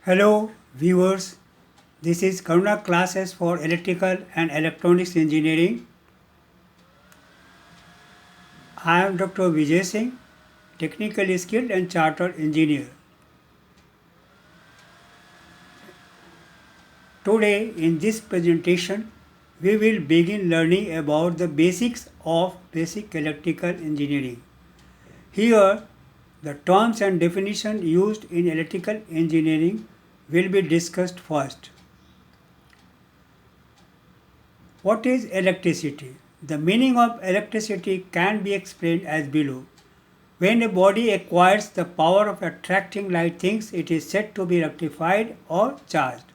Hello viewers, this is Karuna classes for electrical and electronics engineering. I am Dr. Vijay Singh, technically skilled and chartered engineer. Today in this presentation, we will begin learning about the basics of basic electrical engineering. Here, the terms and definition used in electrical engineering will be discussed first. What is electricity? The meaning of electricity can be explained as below. When a body acquires the power of attracting light things, it is said to be electrified or charged.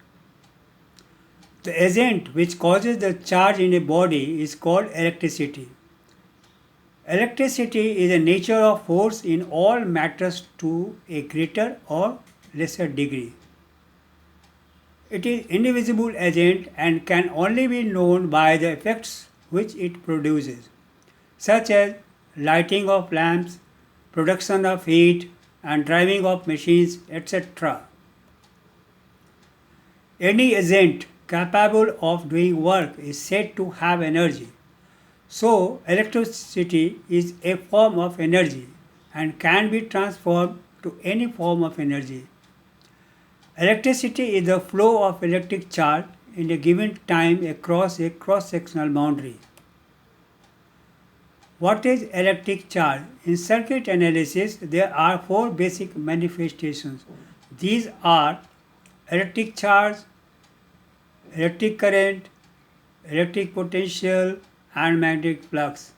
The agent which causes the charge in a body is called electricity. Electricity is a nature of force in all matters to a greater or lesser degree. It is indivisible agent and can only be known by the effects which it produces, such as lighting of lamps, production of heat, and driving of machines, etc. Any agent capable of doing work is said to have energy. So, electricity is a form of energy and can be transformed to any form of energy. Electricity is the flow of electric charge in a given time across a cross-sectional boundary. What is electric charge? In circuit analysis, there are four basic manifestations. These are electric charge, electric current, electric potential, and magnetic flux.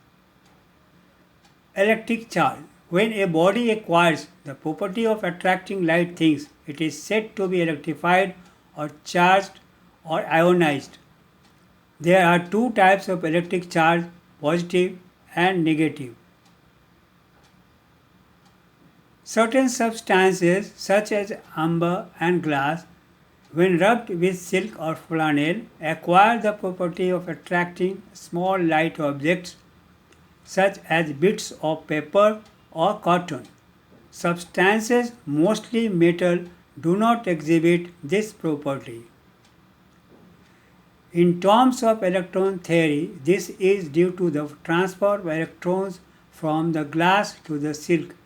Electric charge. When a body acquires the property of attracting light things, it is said to be electrified or charged or ionized. There are two types of electric charge, positive and negative. Certain substances such as amber and glass, when rubbed with silk or flannel, acquire the property of attracting small light objects such as bits of paper or cotton. Substances, mostly metal, do not exhibit this property. In terms of electron theory, this is due to the transfer of electrons from the glass to the silk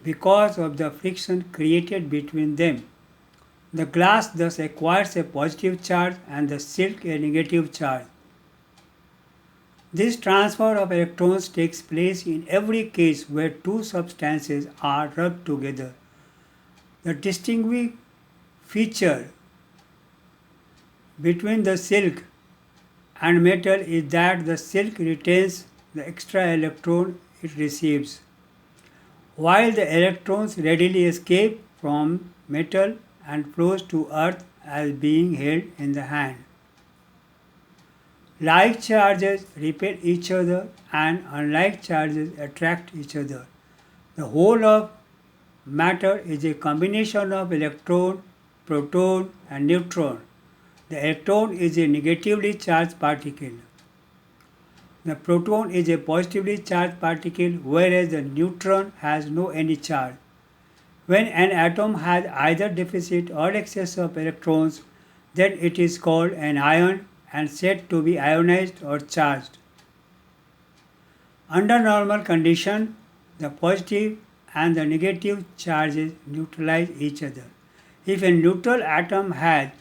because of the friction created between them. The glass thus acquires a positive charge and the silk a negative charge. This transfer of electrons takes place in every case where two substances are rubbed together. The distinguishing feature between the silk and metal is that the silk retains the extra electron it receives, while the electrons readily escape from metal and flows to earth as being held in the hand. Like charges repel each other and unlike charges attract each other. The whole of matter is a combination of electron, proton and neutron. The electron is a negatively charged particle. The proton is a positively charged particle, whereas the neutron has no any charge. When an atom has either deficit or excess of electrons, then it is called an ion and said to be ionized or charged. Under normal condition, the positive and the negative charges neutralize each other. If a neutral atom has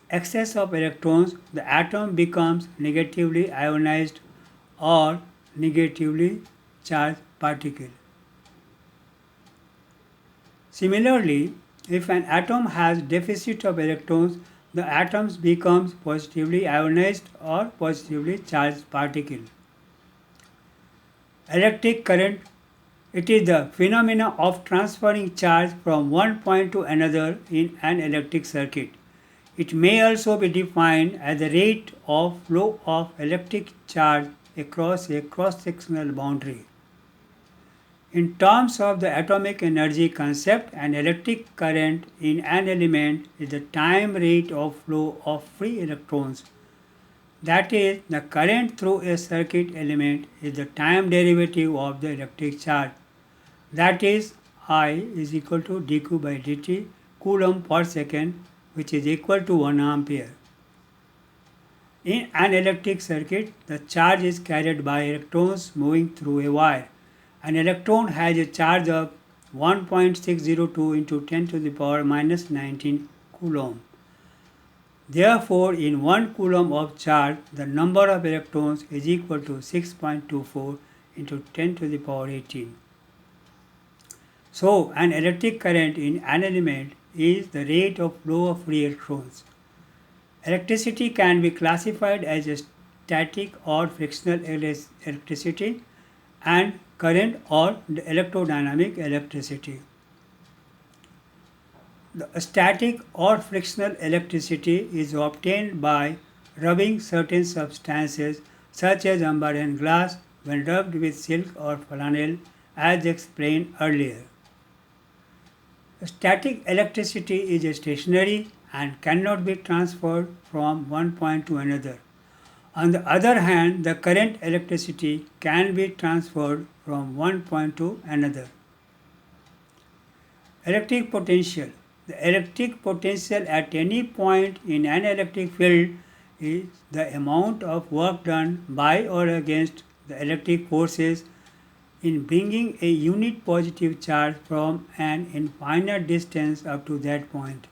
excess of electrons, the atom becomes negatively ionized or negatively charged particle. Similarly, if an atom has deficit of electrons, the atoms becomes positively ionized or positively charged particle. Electric current, it is the phenomena of transferring charge from one point to another in an electric circuit. It may also be defined as the rate of flow of electric charge across a cross-sectional boundary. In terms of the atomic energy concept, an electric current in an element is the time rate of flow of free electrons. That is, the current through a circuit element is the time derivative of the electric charge. That is, I is equal to dq by dt coulomb per second, which is equal to 1 ampere. In an electric circuit, the charge is carried by electrons moving through a wire. An electron has a charge of 1.602 into 10 to the power minus 19 coulomb. Therefore, in 1 coulomb of charge, the number of electrons is equal to 6.24 into 10 to the power 18. So, an electric current in an element is the rate of flow of free electrons. Electricity can be classified as a static or frictional electricity and current or electrodynamic electricity. The static or frictional electricity is obtained by rubbing certain substances such as amber and glass when rubbed with silk or flannel, as explained earlier. Static electricity is stationary and cannot be transferred from one point to another. On the other hand, the current electricity can be transferred from one point to another. Electric potential. The electric potential at any point in an electric field is the amount of work done by or against the electric forces in bringing a unit positive charge from an infinite distance up to that point.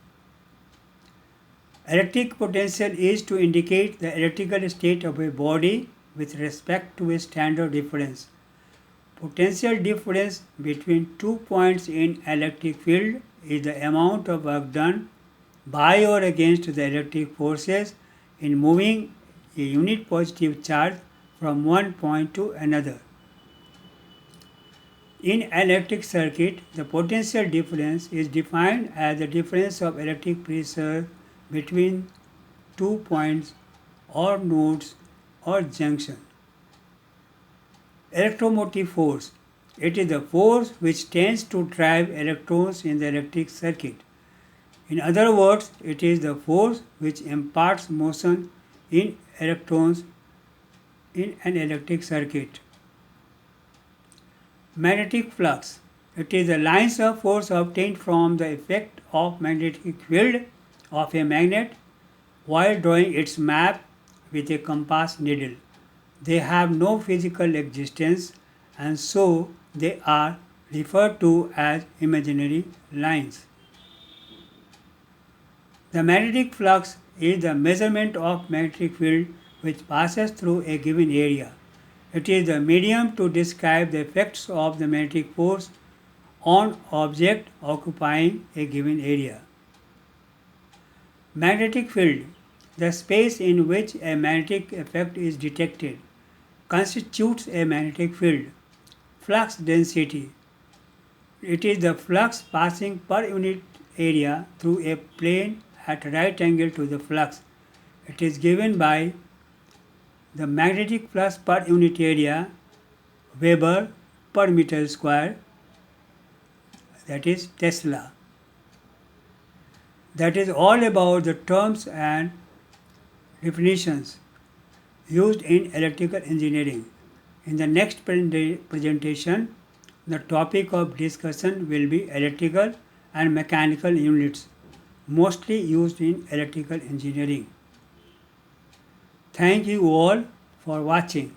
Electric potential is to indicate the electrical state of a body with respect to a standard difference. Potential difference between 2 points in electric field is the amount of work done by or against the electric forces in moving a unit positive charge from one point to another. In an electric circuit, the potential difference is defined as the difference of electric pressure between 2 points or nodes or junction. Electromotive force. It is the force which tends to drive electrons in the electric circuit. In other words, it is the force which imparts motion in electrons in an electric circuit. Magnetic flux. It is the lines of force obtained from the effect of magnetic field of a magnet while drawing its map with a compass needle. They have no physical existence and so they are referred to as imaginary lines. The magnetic flux is the measurement of magnetic field which passes through a given area. It is the medium to describe the effects of the magnetic force on object occupying a given area. Magnetic field, the space in which a magnetic effect is detected, constitutes a magnetic field. Flux density, it is the flux passing per unit area through a plane at right angle to the flux. It is given by the magnetic flux per unit area, Weber per meter square, that is Tesla. That is all about the terms and definitions used in electrical engineering. In the next presentation, the topic of discussion will be electrical and mechanical units, mostly used in electrical engineering. Thank you all for watching.